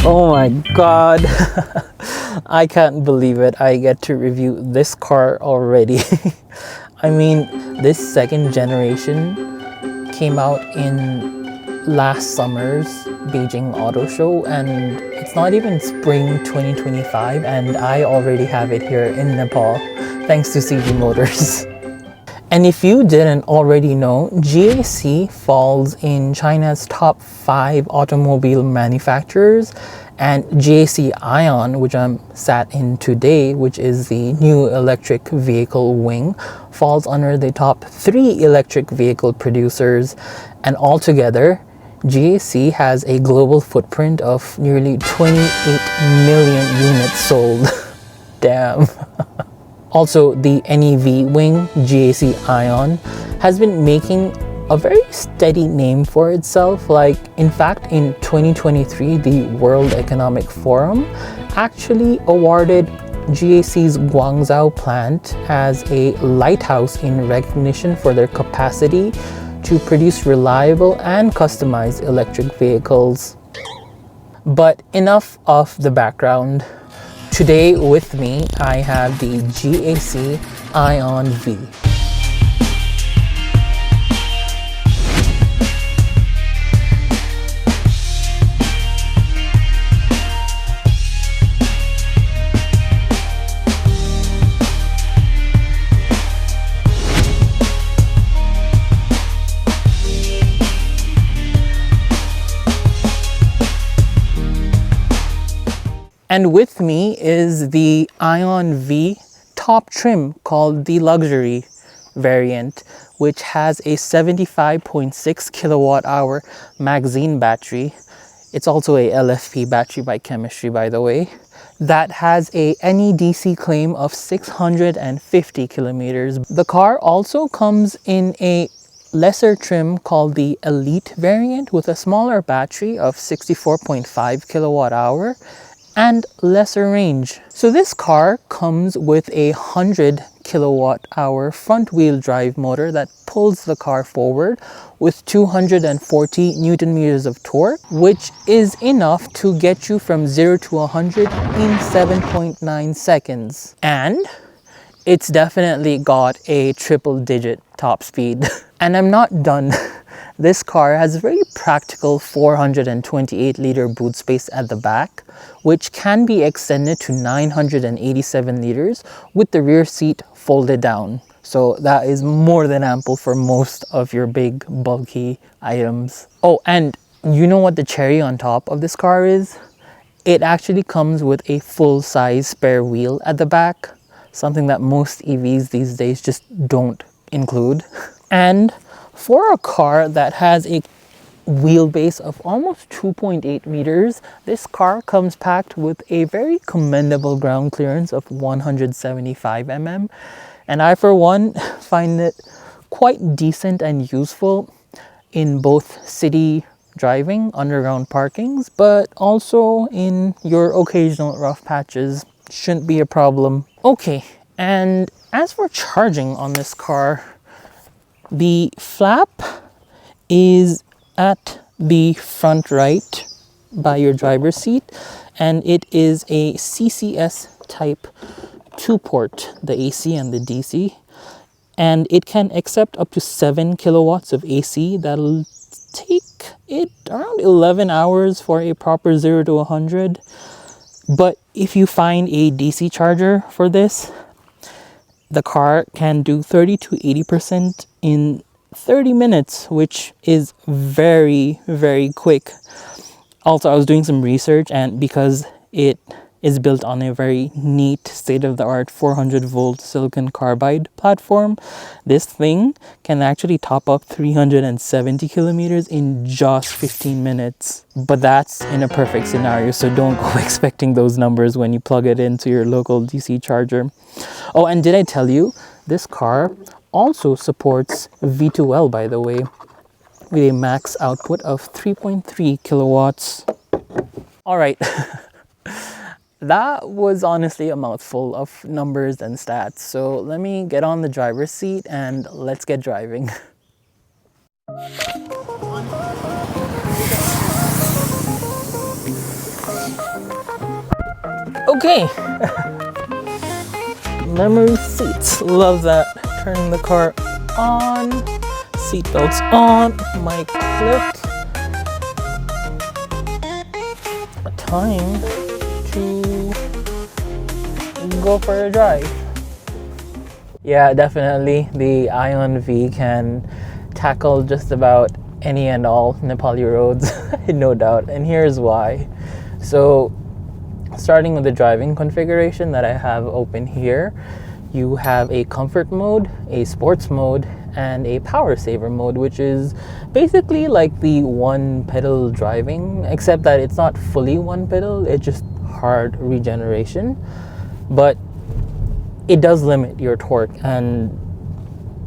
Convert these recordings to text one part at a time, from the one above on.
Oh my god. I can't believe it. I get to review this car already. I mean, this second generation came out in last summer's Beijing Auto Show, and it's not even spring 2025 and I already have it here in Nepal thanks to CG Motors. And if you didn't already know, GAC falls in China's top 5 automobile manufacturers, and GAC AION, which I'm sat in today, which is the new electric vehicle wing, falls under the top 3 electric vehicle producers. And altogether, GAC has a global footprint of nearly 28 million units sold. Damn. Also, the NEV wing, GAC AION, has been making a very steady name for itself. Like, in fact, in 2023, the World Economic Forum actually awarded GAC's Guangzhou plant as a lighthouse in recognition for their capacity to produce reliable and customized electric vehicles. But enough of the background. Today with me, I have the GAC AION V. And with me is the AION V top trim called the luxury variant, which has a 75.6 kilowatt hour magazine battery. It's also a LFP battery by chemistry, by the way. That has a NEDC claim of 650 kilometers. The car also comes in a lesser trim called the Elite variant with a smaller battery of 64.5 kilowatt hour and lesser range. So this car comes with a 100 kilowatt hour front wheel drive motor that pulls the car forward with 240 Newton meters of torque, which is enough to get you from 0 to 100 in 7.9 seconds. And it's definitely got a triple digit top speed. And I'm not done. This car has a very practical 428 liter boot space at the back, which can be extended to 987 liters with the rear seat folded down. So that is more than ample for most of your big bulky items. Oh, and you know what the cherry on top of this car is? It actually comes with a full-size spare wheel at the back, something that most EVs these days just don't include. And for a car that has a wheelbase of almost 2.8 meters, this car comes packed with a very commendable ground clearance of 175 mm. And I, for one, find it quite decent and useful in both city driving, underground parkings, but also in your occasional rough patches. Shouldn't be a problem. Okay, and as for charging on this car, the flap is at the front right by your driver's seat, and it is a CCS type 2-port, the AC and the DC, and it can accept up to 7 kilowatts of AC. That'll take it around 11 hours for a proper 0 to 100. But if you find a DC charger for this, the car can do 30 to 80% in 30 minutes, which is very, very quick. Also, I was doing some research, and because it is built on a very neat state-of-the-art 400 volt silicon carbide platform, this thing can actually top up 370 kilometers in just 15 minutes. But that's in a perfect scenario, so don't go expecting those numbers when you plug it into your local DC charger. Oh, and did I tell you, this car also supports V2L, by the way, with a max output of 3.3 kilowatts. All right. That was honestly a mouthful of numbers and stats. So let me get on the driver's seat and let's get driving. Okay. Memory seats. Love that. Turning the car on. Seatbelts on. Mic clipped. Time to go for a drive. Yeah, definitely. The AION V can tackle just about any and all Nepali roads, no doubt. And here's why. So, starting with the driving configuration that I have open here, you have a comfort mode, a sports mode, and a power saver mode, which is basically like the one pedal driving, except that it's not fully one pedal, it's just hard regeneration. But it does limit your torque. And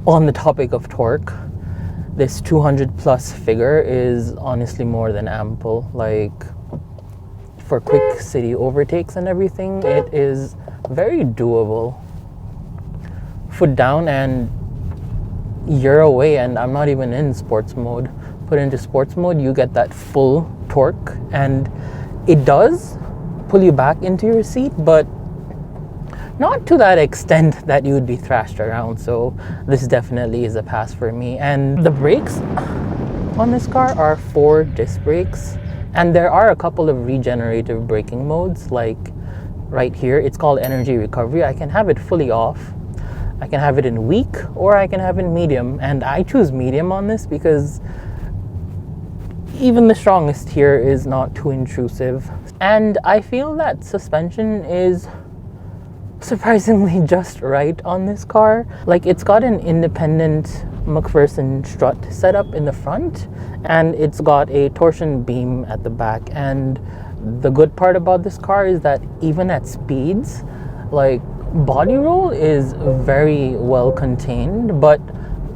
on the topic of torque, this 200 plus figure is honestly more than ample. Like, for quick city overtakes and everything, it is very doable. Foot down and you're away, and I'm not even in sports mode. Put into sports mode, you get that full torque, and it does pull you back into your seat, but not to that extent that you would be thrashed around. So this definitely is a pass for me. And the brakes on this car are 4 disc brakes, and there are a couple of regenerative braking modes. Like right here, it's called energy recovery. I can have it fully off, I can have it in weak, or I can have it in medium, and I choose medium on this because even the strongest here is not too intrusive. And I feel that suspension is surprisingly just right on this car. Like, it's got an independent McPherson strut setup in the front, and it's got a torsion beam at the back. And the good part about this car is that even at speeds, like, body roll is very well contained, but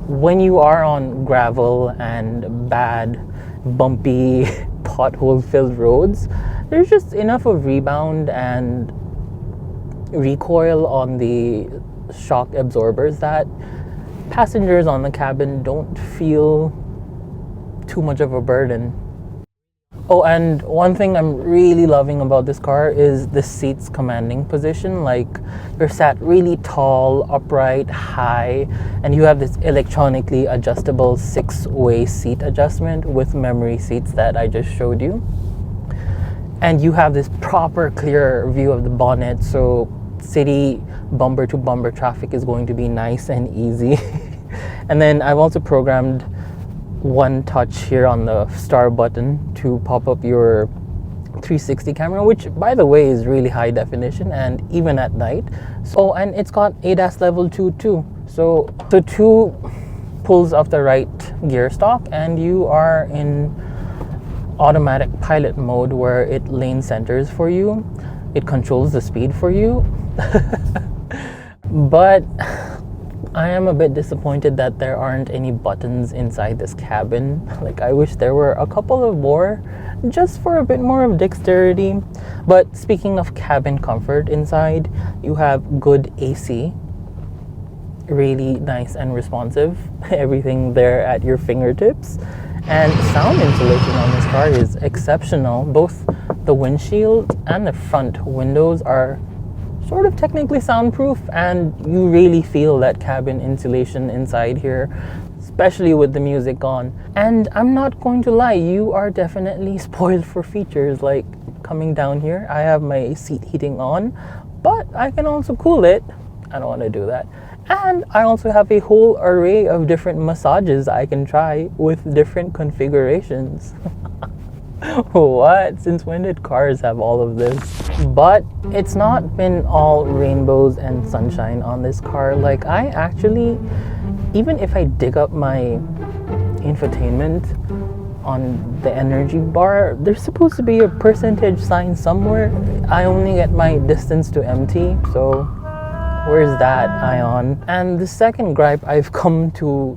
when you are on gravel and bad, bumpy, pothole filled roads, there's just enough of rebound and recoil on the shock absorbers that passengers on the cabin don't feel too much of a burden. Oh, and one thing I'm really loving about this car is the seat's commanding position. Like, you're sat really tall, upright, high, and you have this electronically adjustable 6-way seat adjustment with memory seats that I just showed you. And you have this proper clear view of the bonnet, so city bumper to bumper traffic is going to be nice and easy. And then I've also programmed one touch here on the star button to pop up your 360 camera, which by the way is really high definition and even at night. So, and it's got ADAS level 2 too. So 2 pulls off the right gear stalk and you are in automatic pilot mode where it lane centers for you. It controls the speed for you. But I am a bit disappointed that there aren't any buttons inside this cabin. Like, I wish there were a couple of more, just for a bit more of dexterity. But speaking of cabin comfort inside, you have good AC, really nice and responsive, everything there at your fingertips. And sound insulation on this car is exceptional. Both the windshield and the front windows are sort of technically soundproof, and you really feel that cabin insulation inside here, especially with the music on. And I'm not going to lie, you are definitely spoiled for features. Like, coming down here, I have my seat heating on, but I can also cool it. I don't want to do that. And I also have a whole array of different massages I can try with different configurations. What? Since when did cars have all of this? But it's not been all rainbows and sunshine on this car. Like, I actually, even if I dig up my infotainment on the energy bar, there's supposed to be a percentage sign somewhere. I only get my distance to empty, so where's that, AION? And the second gripe I've come to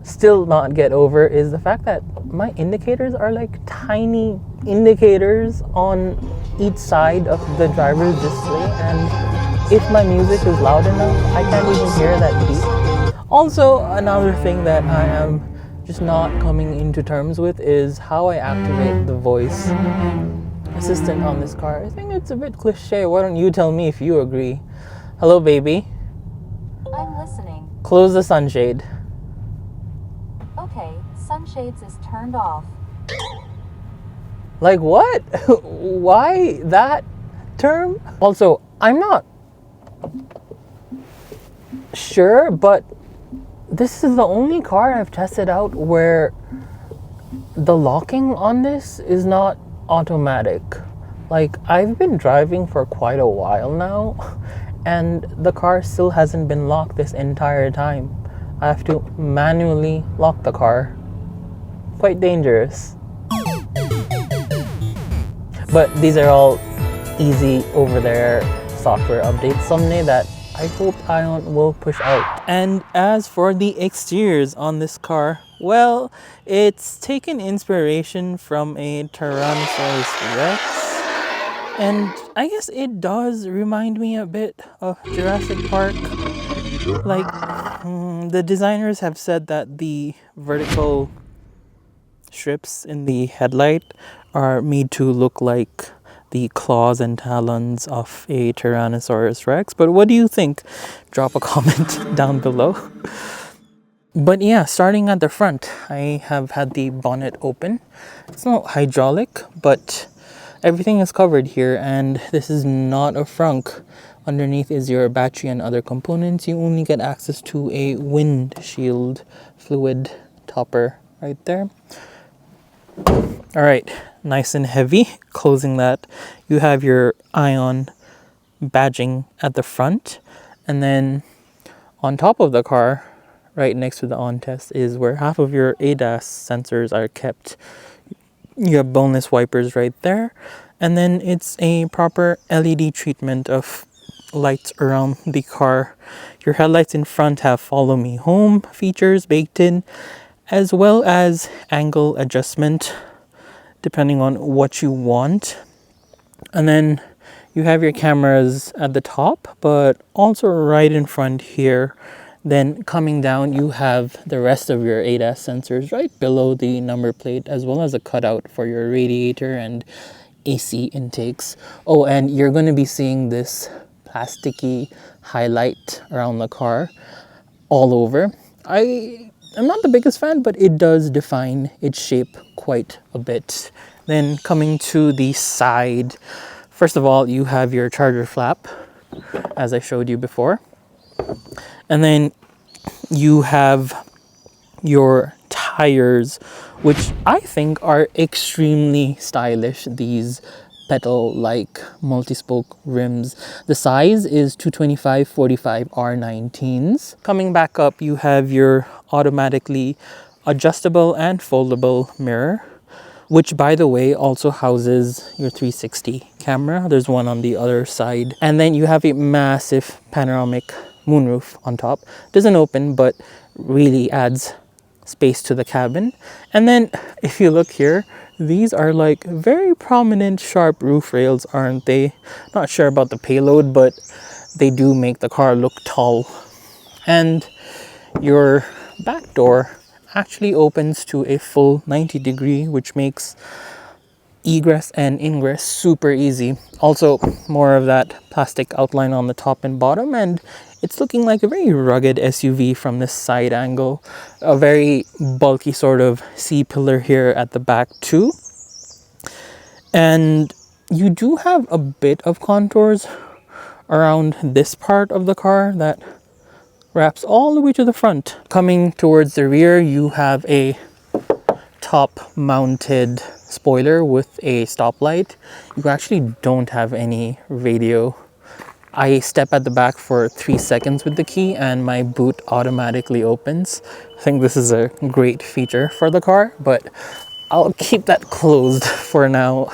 still not get over is the fact that my indicators are like tiny indicators on each side of the driver's display, and if my music is loud enough, I can't even hear that beep. Also, another thing that I am just not coming into terms with is how I activate the voice assistant on this car. I think it's a bit cliche. Why don't you tell me if you agree? Hello, baby. I'm listening. Close the sunshade. Okay, sunshades is turned off. Like what? Why that term? Also, I'm not sure, but this is the only car I've tested out where the locking on this is not automatic. Like, I've been driving for quite a while now, and the car still hasn't been locked this entire time. I have to manually lock the car. Quite dangerous. But these are all easy over there software updates someday that I hope AION will push out. And as for the exteriors on this car, well, it's taken inspiration from a Tyrannosaurus Rex. And I guess it does remind me a bit of Jurassic Park. Like, the designers have said that the vertical strips in the headlight are made to look like the claws and talons of a Tyrannosaurus Rex. But what do you think? Drop a comment down below. But yeah, starting at the front, I have had the bonnet open. It's not hydraulic, but everything is covered here, and this is not a frunk. Underneath is your battery and other components. You only get access to a windshield fluid topper right there. All right, nice and heavy. Closing that, you have your AION badging at the front, and then on top of the car, right next to the on test, is where half of your ADAS sensors are kept. You have boneless wipers right there, and then it's a proper LED treatment of lights around the car. Your headlights in front have follow me home features baked in, as well as angle adjustment depending on what you want. And then you have your cameras at the top, but also right in front here. Then coming down, you have the rest of your ADAS sensors right below the number plate, as well as a cutout for your radiator and AC intakes. Oh, and you're going to be seeing this plasticky highlight around the car all over. I'm not the biggest fan, but it does define its shape quite a bit. Then coming to the side, first of all, you have your charger flap, as I showed you before. And then you have your tires, which I think are extremely stylish. These petal-like multi-spoke rims. The size is 225/45 R19s. Coming back up, you have your automatically adjustable and foldable mirror, which, by the way, also houses your 360 camera. There's one on the other side. And then you have a massive panoramic moonroof on top. Doesn't open, but really adds space to the cabin. And then if you look here, these are like very prominent sharp roof rails, aren't they? Not sure about the payload, but they do make the car look tall. And your back door actually opens to a full 90-degree, which makes egress and ingress super easy. Also, more of that plastic outline on the top and bottom, and it's looking like a very rugged SUV from this side angle. A very bulky sort of C-pillar here at the back too. And you do have a bit of contours around this part of the car that wraps all the way to the front. Coming towards the rear, you have a top-mounted spoiler with a stoplight. You actually don't have any radio. I step at the back for 3 seconds with the key and my boot automatically opens. I think this is a great feature for the car, but I'll keep that closed for now.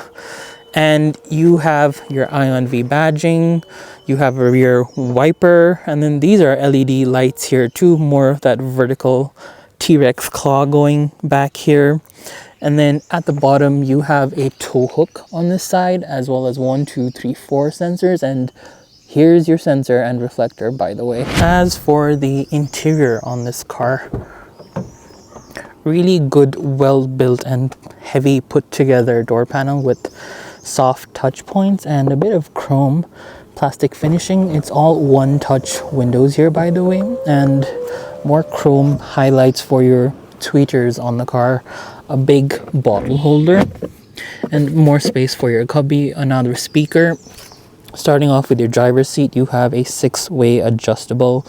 And you have your AION V badging, you have a rear wiper, and then these are LED lights here too, more of that vertical T-Rex claw going back here. And then at the bottom, you have a tow hook on this side, as well as 1, 2, 3, 4 sensors. And here's your sensor and reflector, by the way. As for the interior on this car, really good, well built and heavy put together door panel with soft touch points and a bit of chrome plastic finishing. It's all one touch windows here, by the way, and more chrome highlights for your tweeters on the car, a big bottle holder, and more space for your cubby, another speaker. Starting off with your driver's seat, you have a 6-way adjustable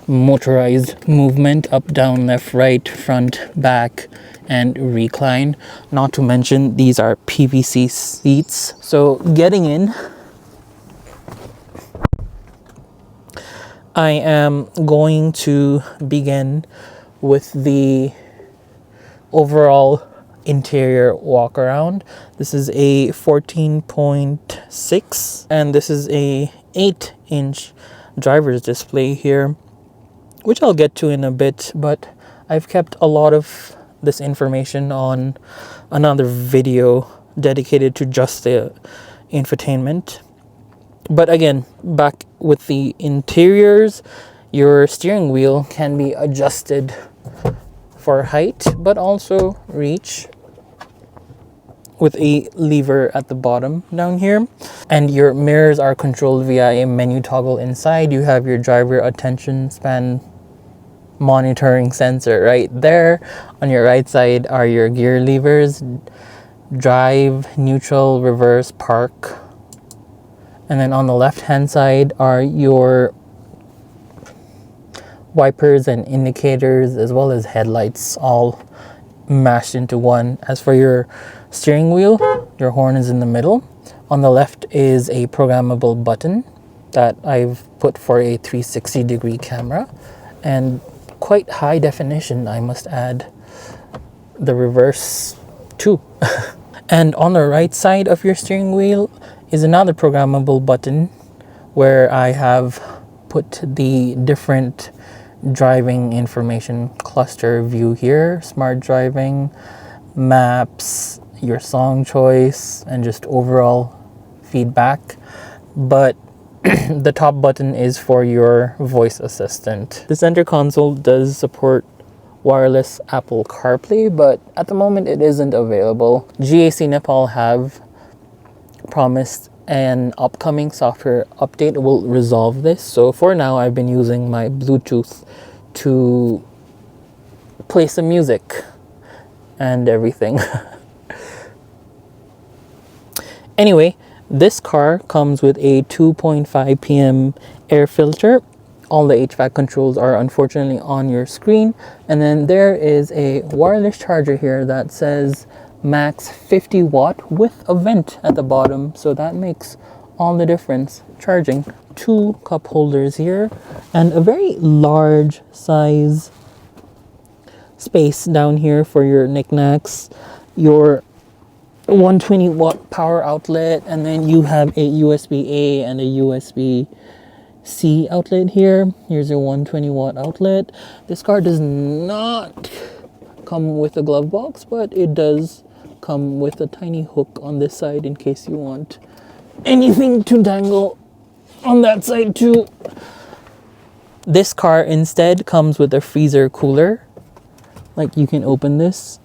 motorized movement, up, down, left, right, front, back, and recline. Not to mention these are PVC seats. So getting in, I am going to begin with the overall interior walk around. This is a 14.6 and this is a 8-inch driver's display here, which I'll get to in a bit, but I've kept a lot of this information on another video dedicated to just the infotainment. But again, back with the interiors, your steering wheel can be adjusted for height, but also reach with a lever at the bottom down here. And your mirrors are controlled via a menu toggle inside. You have your driver attention span monitoring sensor right there. On your right side are your gear levers, drive, neutral, reverse, park. And then on the left hand side are your wipers and indicators, as well as headlights, all mashed into one. As for your steering wheel, your horn is in the middle. On the left is a programmable button that I've put for a 360-degree camera, and quite high definition, I must add, the reverse too. And on the right side of your steering wheel is another programmable button where I have put the different driving information cluster view here: smart driving, maps, your song choice, and just overall feedback. But the top button is for your voice assistant. The center console does support wireless Apple CarPlay, but at the moment it isn't available. GAC Nepal have promised an upcoming software update will resolve this. So for now, I've been using my Bluetooth to play some music and everything. Anyway, this car comes with a 2.5 PM air filter. All the HVAC controls are unfortunately on your screen. And then there is a wireless charger here that says max 50 watt with a vent at the bottom. So that makes all the difference charging. 2 cup holders here and a very large size space down here for your knickknacks, your 120 watt power outlet, and then you have a USB-A and a USB-C outlet here. Here's your 120 watt outlet. This car does not come with a glove box, but it does come with a tiny hook on this side in case you want anything to dangle on that side too. This car instead comes with a freezer cooler. Like, you can open this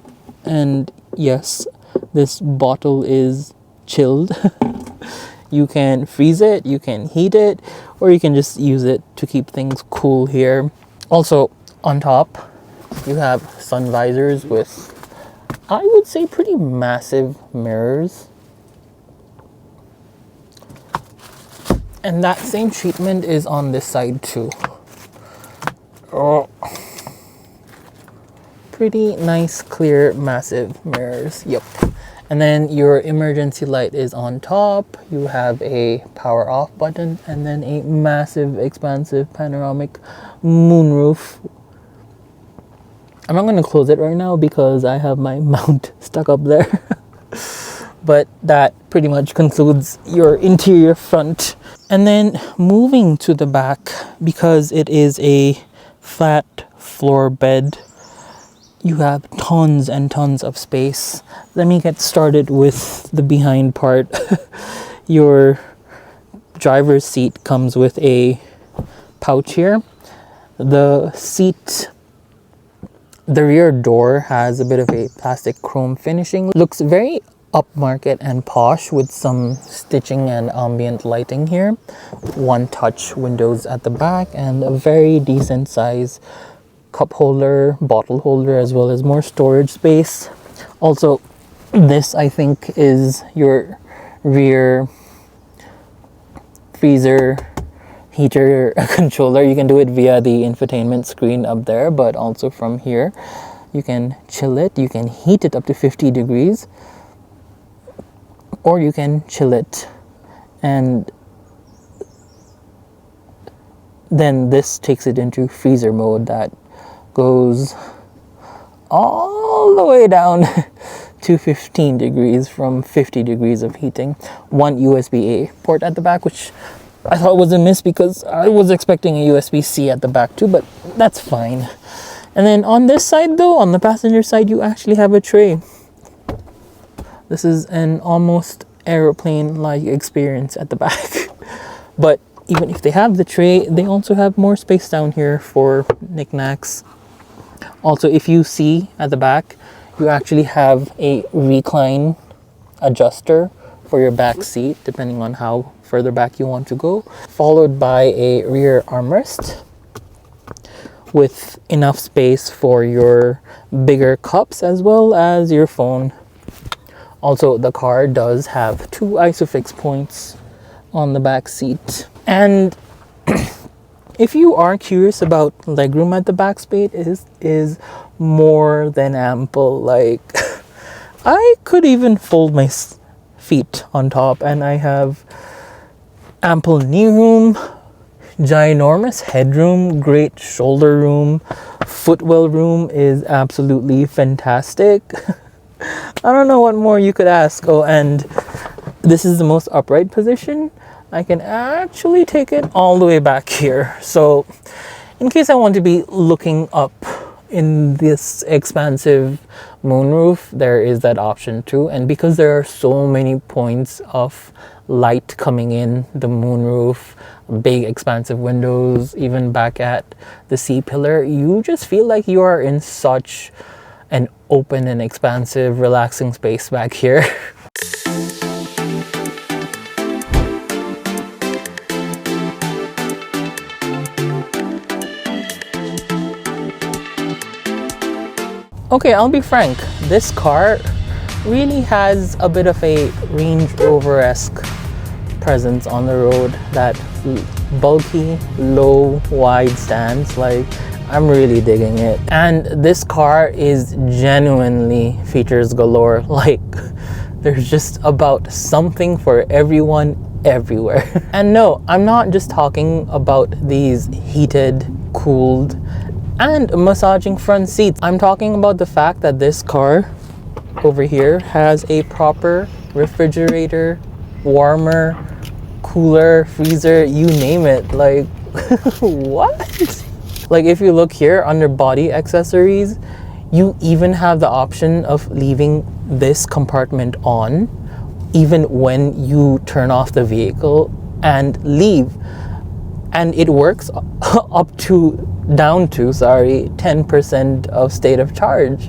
and yes, this bottle is chilled. You can freeze it, you can heat it, or you can just use it to keep things cool here. Also, on top, you have sun visors with, I would say, pretty massive mirrors. And that same treatment is on this side too. Oh. Pretty nice, clear, massive mirrors. Yep. And then your emergency light is on top. You have a power off button and then a massive, expansive panoramic moonroof. I'm not going to close it right now because I have my mount stuck up there. But that pretty much concludes your interior front. And then moving to the back, because it is a flat floor bed, you have tons and tons of space. Let me get started with the behind part. Your driver's seat comes with a pouch here. The seat The rear door has a bit of a plastic chrome finishing. Looks very upmarket and posh with some stitching and ambient lighting here. One touch windows at the back and a very decent size cup holder, bottle holder, as well as more storage space. Also, this I think is your rear freezer heater controller. You can do it via the infotainment screen up there, but also from here you can chill it. You can heat it up to 50 degrees, or you can chill it, and then this takes it into freezer mode that goes all the way down to 15 degrees from 50 degrees of heating. One USB-A port at the back, which I thought was a miss because I was expecting a USB-C at the back too, but that's fine. And then on this side though, on the passenger side, you actually have a tray. This is an almost aeroplane-like experience at the back. But even if they have the tray, they also have more space down here for knickknacks. Also, if you see at the back, you actually have a recline adjuster for your back seat, depending on how further back you want to go, followed by a rear armrest with enough space for your bigger cups as well as your phone. Also, the car does have 2 ISOFIX points on the back seat. And if you are curious about legroom at the back space, is more than ample. Like, I could even fold my feet on top, and I have ample knee room, ginormous headroom, great shoulder room, footwell room is absolutely fantastic. I don't know what more you could ask. Oh, and this is the most upright position. I can actually take it all the way back here. So in case I want to be looking up in this expansive moonroof, there is that option too. And because there are so many points of light coming in the moonroof, big expansive windows, even back at the C-pillar, you just feel like you are in such an open and expansive, relaxing space back here. Okay, I'll be frank, this car really has a bit of a Range Rover-esque presence on the road. That bulky, low, wide stance, like, I'm really digging it. And this car is genuinely features galore. Like, there's just about something for everyone everywhere. And no, I'm not just talking about these heated, cooled, and massaging front seats. I'm talking about the fact that this car over here has a proper refrigerator, warmer, cooler, freezer, you name it. Like, what? Like, if you look here under body accessories, you even have the option of leaving this compartment on even when you turn off the vehicle and leave. And it works down to 10% of state of charge.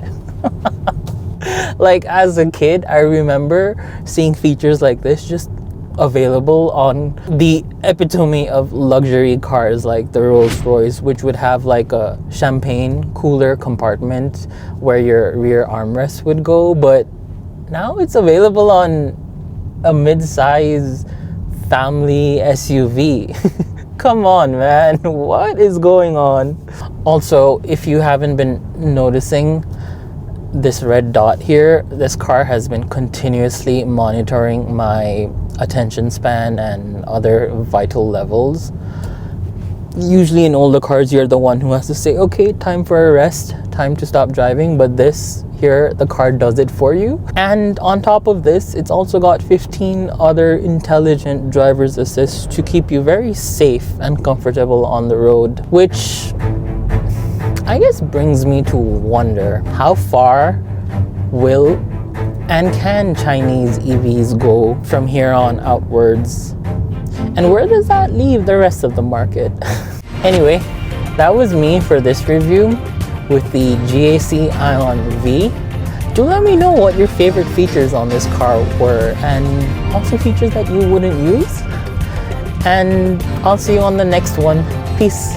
Like, as a kid, I remember seeing features like this just available on the epitome of luxury cars like the Rolls-Royce, which would have like a champagne cooler compartment where your rear armrest would go. But now it's available on a mid-size family SUV. Come on, man, what is going on? Also, if you haven't been noticing this red dot here, this car has been continuously monitoring my attention span and other vital levels. Usually in older cars, you're the one who has to say, okay, time for a rest, time to stop driving, but this here, the car does it for you. And on top of this, it's also got 15 other intelligent driver's assists to keep you very safe and comfortable on the road, which I guess brings me to wonder, how far will and can Chinese EVs go from here on outwards? And where does that leave the rest of the market? Anyway, that was me for this review. with the GAC AION V. Do let me know what your favorite features on this car were, and also features that you wouldn't use. And I'll see you on the next one. Peace.